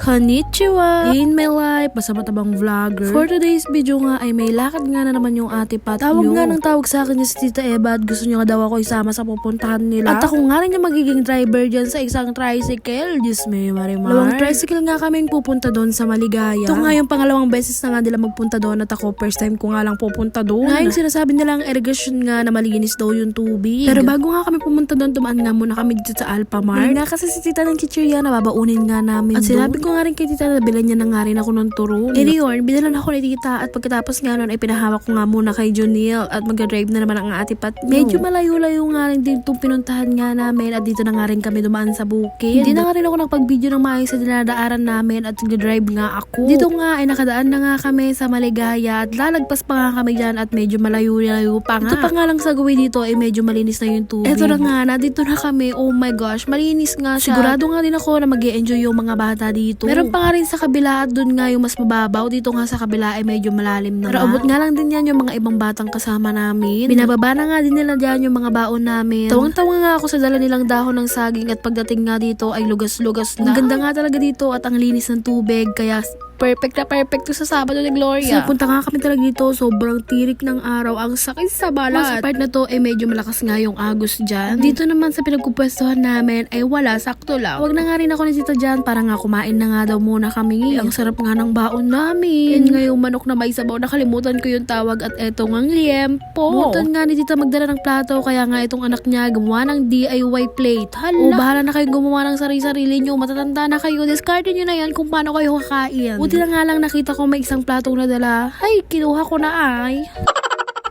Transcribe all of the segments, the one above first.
Konnichiwa! In my life, basta matabang vlogger. For today's video nga ay may lakad nga na naman yung ate Pat Tawag nga ng tawag sa akin niya si Tita Eva at gusto niya nga daw ako isama sa pupuntahan nila. At ako nga rin yung magiging driver dyan sa isang tricycle. Diyos may marimar. Dalawang tricycle nga kaming pupunta doon sa Maligaya. Ito nga yung pangalawang beses na nga nila magpunta doon at ako first time ko nga lang pupunta doon. Ngayon sinasabi nilang irrigation nga na malinis daw yung tubig. Pero bago nga kami pumunta doon, tumaan nga muna kami dito sa Alphamart. Nga kasi si Tita ng chichirya na babaunin nga namin at sinabi ko nga rin kay Tita na bilan niya na nga rin ako ng turong. E yun, binalan ako ni Tita at pagkatapos nga nun ay pinahawak ko nga muna kay Juniel at mag-drive na naman ang ate Pat. Medyo malayo-layo nga rin dito pinuntahan nga namin at dito na nga rin kami dumaan sa bukid. Hindi na nga rin ako nakapag-video ng maayos sa dinadaaran namin at nag-drive nga ako. Dito nga ay nakadaan na nga kami sa Maligaya at lalagpas pa nga kami dyan at medyo malayo-layo pa nga. Ito pa nga lang sa gawin dito ay medyo malinis na yung tubig. Eto na nga, nandito na kami. Oh my gosh, malinis nga siya. Sigurado nga din ako na mag-e-enjoy yung mga bata dito. Meron pa nga rin sa kabila at dun nga yung mas mababaw. Dito nga sa kabila ay medyo malalim na. Pero abot nga lang din yan yung mga ibang batang kasama namin. Binababa na nga din nila dyan yung mga baon namin. Tawang-tawa nga ako sa dala nilang dahon ng saging at pagdating nga dito ay lugas-lugas na. Ang ganda nga talaga dito at ang linis ng tubig kaya perfect na perfect to sa Sabado ni Gloria. So, punta nga kami talaga dito. Sobrang tirik ng araw. Ang sakit sa balat. Sa part na to, medyo malakas nga yung agos dyan. Dito naman sa pinagpupwestuhan namin, ay wala, sakto lang. Huwag na nga rin ako ni Tita dyan para nga kumain na nga daw muna kami. Ang sarap nga ng baon namin. Yan nga yung manok na may sabaw. Nakalimutan ko yung tawag at eto nga liempo. Butan nga ni Tita magdala ng plato. Kaya nga itong anak niya gumawa ng DIY plate. Hala. O, bahala na kayong gumawa ng sarili-sarili nyo. Matatanda na kayo. Discardin nyo na yan kung paano kayo kakain. Buti na nga lang nakita ko may isang platong nadala. Ay, kinuha ko na ay.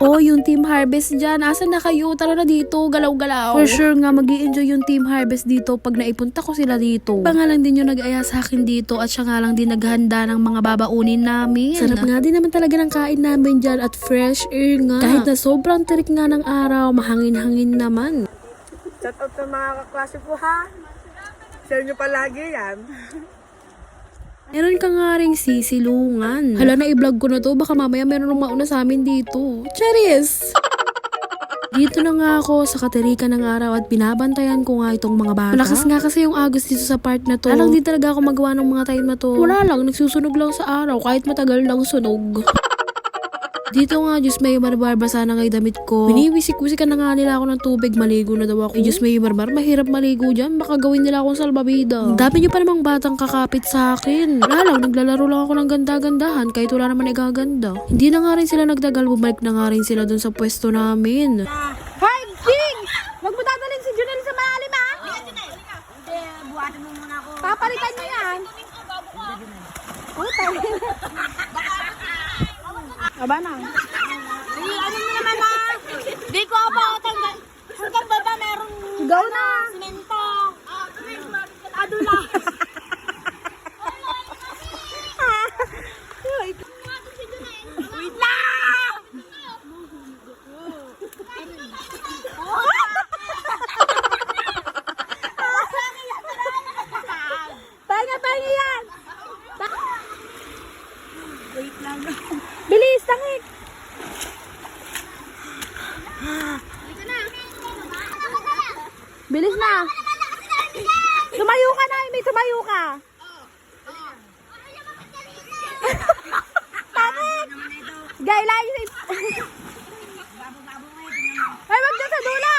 Oh, yung Team Harvest dyan. Asan na kayo? Tara na dito. Galaw-galaw. For sure nga, mag-i-enjoy yung Team Harvest dito pag naipunta ko sila dito. Pangalan din yung nag-aya sa akin dito at siya nga lang din naghanda ng mga babaunin namin. Sarap nga din naman talaga ng kain namin dyan at fresh air nga. Kahit na sobrang tirik nga ng araw, mahangin-hangin naman. Shout out sa mga kaklase po ha. Share nyo palagi yan. Meron ka nga ring sisilungan. Hala na i-vlog ko na to. Baka mamaya meron nung mauna sa amin dito. Charis! Dito na nga ako sa katirikan ng araw at binabantayan ko nga itong mga bata. Malakas nga kasi yung agos dito sa part na to. Alang din talaga ako magawa ng mga time na to. Wala lang, nagsusunog lang sa araw kahit matagal lang sunog. Dito nga, Diyos may marbarbasa na nga yung damit ko. Biniwisik-wisikan na nga nila ako ng tubig. Maligo na daw ako. Diyos may marmar, mahirap maligo dyan. Baka gawin nila akong salbabida. Ang dami nyo pa namang batang kakapit sa akin. Wala lang, naglalaro lang ako ng ganda-gandahan kahit wala naman igaganda. Hindi na nga rin sila nagdagal. Bumalik na nga rin sila dun sa pwesto namin. Hi, Jing! Huwag mo dadalhin si Junel sa malalim ha? Hindi, buhatin mo muna ako. Papalitan niyo yan. Puta. Aba na. Ano mo naman ha? Di ko pa tanggal. Hanggang baba merong sigaw na. Simento. Adula. Wait lang! Pahinga yan! Wait lang. Bilis, tangik! Bilis na! Tumayo ka na, may tumayo ka! Tangik! Guidelines! Ay, wag dyan sa dula!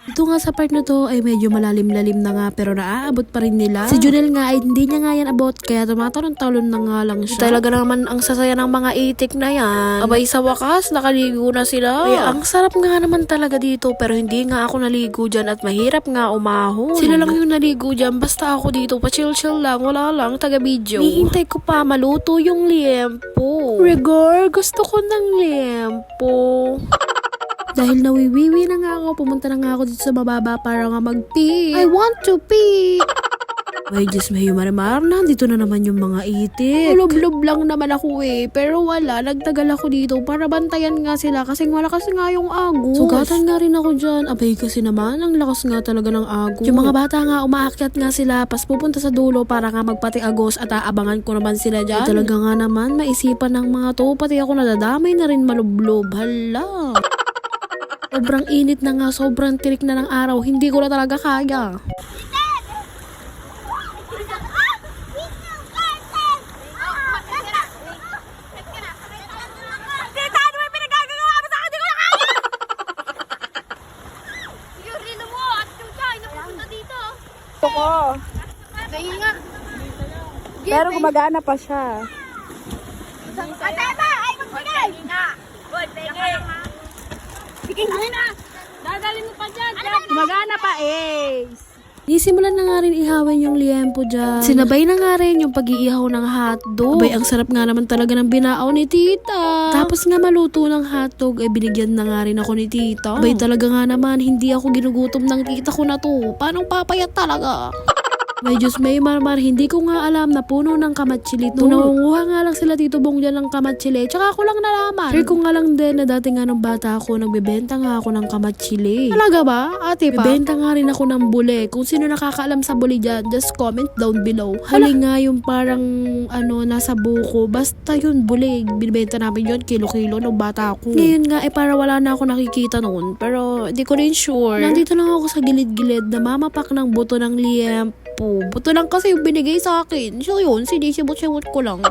Ito nga sa part na to ay medyo malalim-lalim na nga pero naaabot pa rin nila. Si Junel nga ay hindi niya nga yan abot kaya tumatalon-talon na nga lang siya. Talaga naman ang sasaya ng mga itik na yan. Abay sa wakas, nakaligo na sila. Ay, ang sarap nga naman talaga dito pero hindi nga ako naligo dyan at mahirap nga umahon. Sila lang yung naligo dyan basta ako dito pa-chill-chill lang, wala lang, taga-video. Hihintay ko pa maluto yung liempo. Rigor, gusto ko ng liempo. Dahil nawiwiwi na nga ako, pumunta na nga ako dito sa mababa para nga mag-pee. I want to pee! Ay, Diyos may marimar, nandito na naman yung mga itik. Lub-lub lang naman ako eh. Pero wala, nagtagal ako dito para bantayan nga sila kasi malakas nga yung agos. Sugatan nga rin ako dyan. Abay kasi naman, ang lakas nga talaga ng agos. Yung mga bata nga, umaakyat nga sila, pas pupunta sa dulo para nga magpati agos at aabangan ko naman sila dyan. Ay, talaga nga naman, maisipan ng mga to, pati ako nadadamay na rin malublob. Hala! Sobrang init na nga, sobrang tirik na ng araw, hindi ko na talaga kaya. Sige nga. Pero gumagana pa siya. Ate ba? Ay, magbigay! Sige nga. Boy, peke. Sige na. Dadalhin mo pa dyan. Gumagana pa, Ace. Nisimulan na nga rin ihawin yung liempo dyan. Sinabay na nga rin yung pag-iihaw ng hotdog. Abay, ang sarap nga naman talaga ng binaaw ni tita. Tapos nga maluto ng hotdog, ay binigyan na nga rin ako ni tita. Abay, talaga nga naman, hindi ako ginugutom ng tita ko na to. Paano papayat talaga? May Diyos, may marmar, hindi ko nga alam na puno ng kamatsili to. Nangunguha nga lang sila Tito Bong dyan ng kamatsili, tsaka ako lang nalaman. Share ko nga lang din na dati nga nung bata ako, nagbebenta nga ako ng kamatsili. Talaga ba, ate pa? Bebenta nga rin ako ng bule. Kung sino nakakaalam sa buli dyan, just comment down below. Hali nga yung parang, nasa buko. Basta yun, bule. Binibenta namin yun, kilo-kilo nung bata ako. Ngayon nga, para wala na ako nakikita noon. Pero, di ko rin sure. Nandito lang ako sa gilid-gilid, namamapak ng buto ng liempo. Buto lang kasi yung binigay sa akin. So yun, sinisibot-sibot ko lang.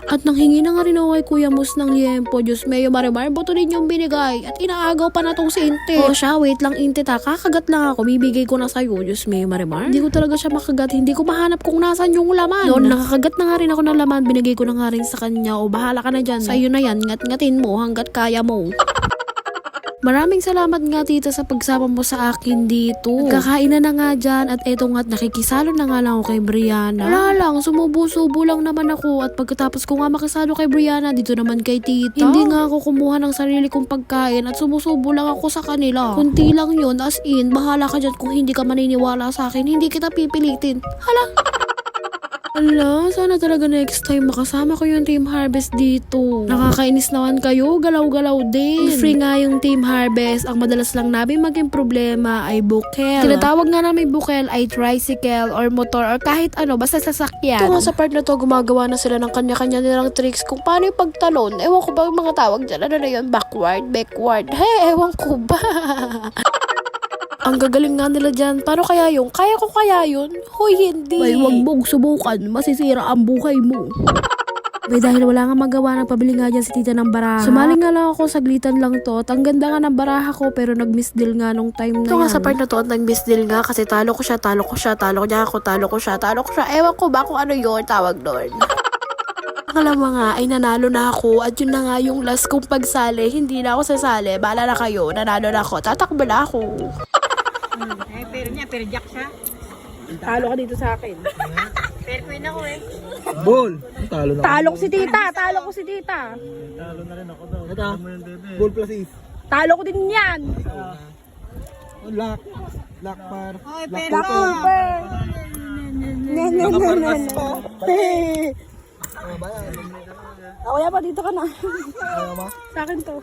At nanghingi na nga rin ako kay Kuya Mus ng liempo. Diyos mayo marimar, buto din yung binigay. At inaagaw pa na tong si Inte. O siya, wait lang Inte ta, kakagat lang ako. Bibigay ko na sa'yo. Diyos mayo marimar. Hindi ko talaga siya makagat. Hindi ko mahanap kung nasan yung laman. Noon, nakakagat na nga rin ako ng laman. Binigay ko na nga rin sa kanya. O bahala ka na dyan. Sa'yo na yan. Ngat-ngatin mo hanggat kaya mo. Maraming salamat nga tita sa pagsama mo sa akin dito. Kakain na nga dyan at eto nga't nakikisalo na nga lang ako kay Brianna. Wala lang, sumubo-subo lang naman ako at pagkatapos ko nga makisalo kay Brianna dito naman kay tita. Hindi nga ako kumuha ng sarili kong pagkain at sumusubo lang ako sa kanila. Kunti lang yun, as in, bahala ka dyan kung hindi ka maniniwala sa akin, hindi kita pipilitin. Hala! Ala, sana talaga next time makasama ko yung Team Harvest dito. Nakakainis naman kayo, galaw-galaw din. Free nga yung Team Harvest. Ang madalas lang namin maging problema ay bukel. Tinatawag nga namin bukel ay tricycle or motor or kahit ano, basta sasakyan. Ito nga sa part na to, gumagawa na sila ng kanya-kanya nilang tricks kung paano yung pagtalon. Ewan ko ba yung mga tawag dyan? Ano na yun? Backward? Hey, ewan ko ba? Ang gagaling nga nila dyan. Paano kaya yun? Kaya ko kaya yun? Hoy, hindi. May wag mong subukan. Masisira ang buhay mo. May dahil wala nga magawa, nagpabili nga dyan si tita ng baraha. Sumali nga lang ako, saglitan lang to. At ang ganda nga ng baraha ko, pero nag-miss deal nga nung time na yan. Ito nga sa part na to, nag-miss deal nga kasi talo ko siya. Ewan ko ba kung ano yun tawag doon. Pangalawa nga ay nanalo na ako at yun na nga yung last kong pagsali. Hindi na ako sasali. Bahala na kayo. Nanalo na ako. Tatakbo na ako. Pero jack siya. Talo ka dito sa akin. Pero queen ako eh. Ball! Talo na. Talo ko si tita. Talo Ito. Ball plus is. Talo ko din yan. Lock. Lock par. Lock Lock over. Ako yan pa, dito ka na. Ayaw mo? Sa akin to.